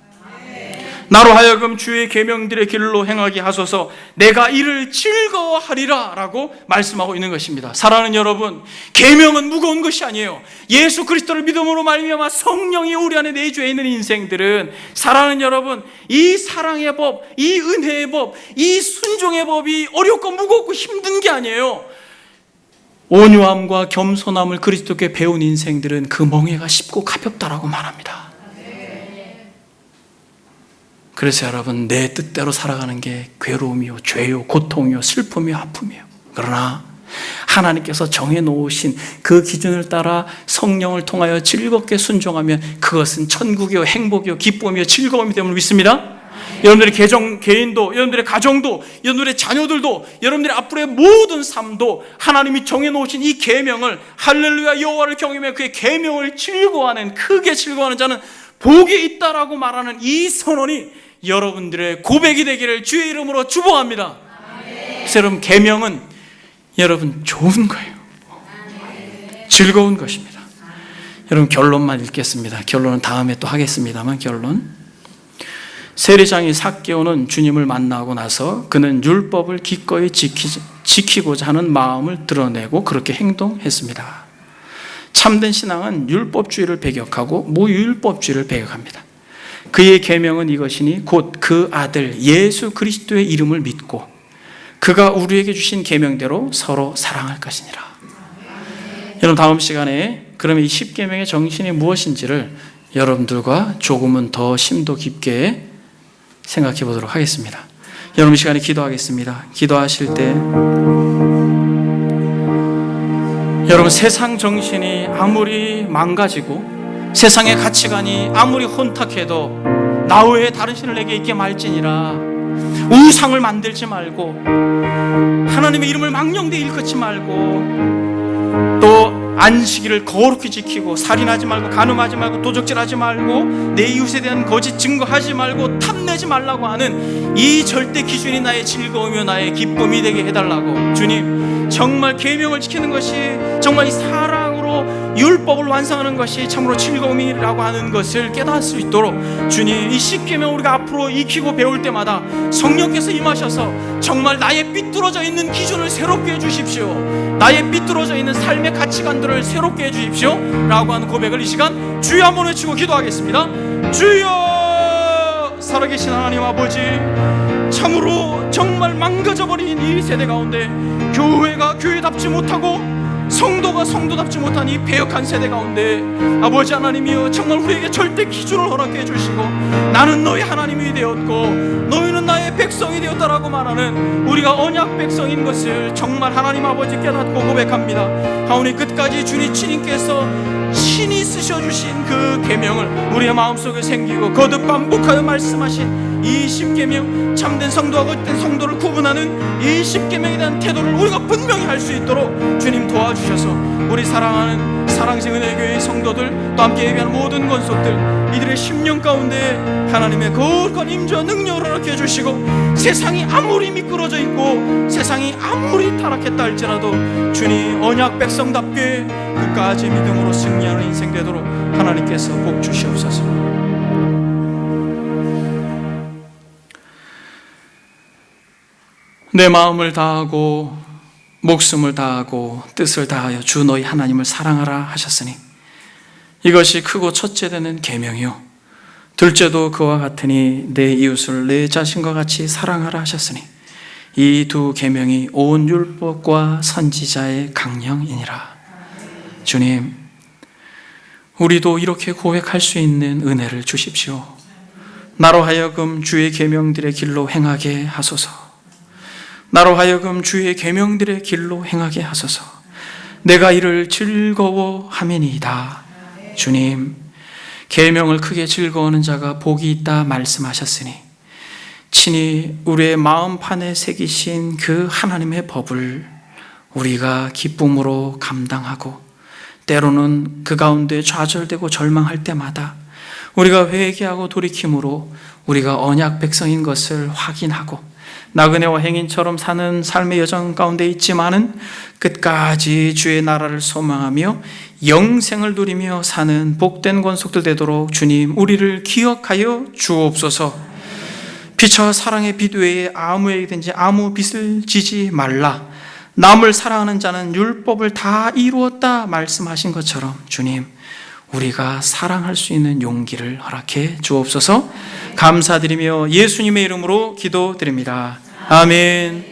나로 하여금 주의 계명들의 길로 행하게 하소서, 내가 이를 즐거워하리라 라고 말씀하고 있는 것입니다. 사랑하는 여러분, 계명은 무거운 것이 아니에요. 예수 그리스도를 믿음으로 말미암아 성령이 우리 안에 내주해 있는 인생들은, 사랑하는 여러분, 이 사랑의 법, 이 은혜의 법, 이 순종의 법이 어렵고 무겁고 힘든 게 아니에요. 온유함과 겸손함을 그리스도께 배운 인생들은 그 멍에가 쉽고 가볍다라고 말합니다. 그래서 여러분, 내 뜻대로 살아가는 게 괴로움이요, 죄요, 고통이요, 슬픔이요, 아픔이요. 그러나 하나님께서 정해놓으신 그 기준을 따라 성령을 통하여 즐겁게 순종하면 그것은 천국이요, 행복이요, 기쁨이요, 즐거움이 됨을 믿습니다. 여러분들의 개인도, 여러분들의 가정도, 여러분들의 자녀들도, 여러분들의 앞으로의 모든 삶도 하나님이 정해놓으신 이 계명을, 할렐루야 여호와를 경외하며 그의 계명을 즐거워하는, 크게 즐거워하는 자는 복이 있다라고 말하는 이 선언이 여러분들의 고백이 되기를 주의 이름으로 축복합니다. 그래서 여러분, 계명은 여러분 좋은 거예요. 즐거운 것입니다. 여러분, 결론만 읽겠습니다. 결론은 다음에 또 하겠습니다만, 결론. 세리장이 삭개오는 주님을 만나고 나서 그는 율법을 기꺼이 지키고자 하는 마음을 드러내고 그렇게 행동했습니다. 참된 신앙은 율법주의를 배격하고 무율법주의를 배격합니다. 그의 계명은 이것이니 곧 그 아들 예수 그리스도의 이름을 믿고 그가 우리에게 주신 계명대로 서로 사랑할 것이니라. 여러분, 다음 시간에 그러면 이 10계명의 정신이 무엇인지를 여러분들과 조금은 더 심도 깊게 생각해 보도록 하겠습니다. 여러분, 이 시간에 기도하겠습니다. 기도하실 때 여러분, 세상 정신이 아무리 망가지고 세상의 가치관이 아무리 혼탁해도 나 외에 다른 신을 내게 있게 말지니라. 우상을 만들지 말고 하나님의 이름을 망령되이 일컫지 말고 또 안식일을 거룩히 지키고 살인하지 말고 간음하지 말고 도적질하지 말고 내 이웃에 대한 거짓 증거하지 말고 탐내지 말라고 하는 이 절대 기준이 나의 즐거움이며 나의 기쁨이 되게 해달라고. 주님, 정말 계명을 지키는 것이 정말 이 사랑으로 율법을 완성하는 것이 참으로 즐거움이라고 하는 것을 깨달을 수 있도록 주님, 이 10계명 우리가 앞으로 익히고 배울 때마다 성령께서 임하셔서 정말 나의 삐뚤어져 있는 기준을 새롭게 해주십시오. 나의 삐뚤어져 있는 삶의 가치관들을 새롭게 해주십시오 라고 하는 고백을 이 시간 주여 한번 외치고 기도하겠습니다. 주여, 살아계신 하나님 아버지, 참으로 정말 망가져버린 이 세대 가운데 교회가 교회답지 못하고 성도가 성도답지 못한 이 배역한 세대 가운데 아버지 하나님이여, 정말 우리에게 절대 기준을 허락해 주시고 나는 너의 하나님이 되었고 너희는 나의 백성이 되었다라고 말하는 우리가 언약 백성인 것을 정말 하나님 아버지 깨닫고 고백합니다. 하오니 끝까지 주님 친인께서 친히 쓰셔주신 그 계명을 우리의 마음속에 생기고 거듭 반복하여 말씀하신 이 10계명, 참된 성도와 거짓된 성도를 구분하는 이 10계명에 대한 태도를 우리가 분명히 할 수 있도록 주님 도와주셔서 우리 사랑하는 사랑생 은혜교회의 성도들 또 함께 예배하는 모든 권속들 이들의 심령 가운데 하나님의 거룩한 임재와 능력을 허락해 주시고 세상이 아무리 미끄러져 있고 세상이 아무리 타락했다 할지라도 주님 언약 백성답게 끝까지 믿음으로 승리하는 인생 되도록 하나님께서 복 주시옵소서. 내 마음을 다하고 목숨을 다하고 뜻을 다하여 주 너희 하나님을 사랑하라 하셨으니 이것이 크고 첫째 되는 계명이요 둘째도 그와 같으니 내 이웃을 내 자신과 같이 사랑하라 하셨으니 이 두 계명이 온 율법과 선지자의 강령이니라. 주님, 우리도 이렇게 고백할 수 있는 은혜를 주십시오. 나로 하여금 주의 계명들의 길로 행하게 하소서. 나로 하여금 주의 계명들의 길로 행하게 하소서. 내가 이를 즐거워하매니이다. 주님, 계명을 크게 즐거워하는 자가 복이 있다 말씀하셨으니 친히 우리의 마음판에 새기신 그 하나님의 법을 우리가 기쁨으로 감당하고 때로는 그 가운데 좌절되고 절망할 때마다 우리가 회개하고 돌이킴으로 우리가 언약 백성인 것을 확인하고 나그네와 행인처럼 사는 삶의 여정 가운데 있지만은 끝까지 주의 나라를 소망하며 영생을 누리며 사는 복된 권속들 되도록 주님 우리를 기억하여 주옵소서. 피처 사랑의 빛 외에 아무에게든지 아무 빛을 지지 말라. 남을 사랑하는 자는 율법을 다 이루었다 말씀하신 것처럼 주님 우리가 사랑할 수 있는 용기를 허락해 주옵소서. 감사드리며 예수님의 이름으로 기도드립니다. 아멘.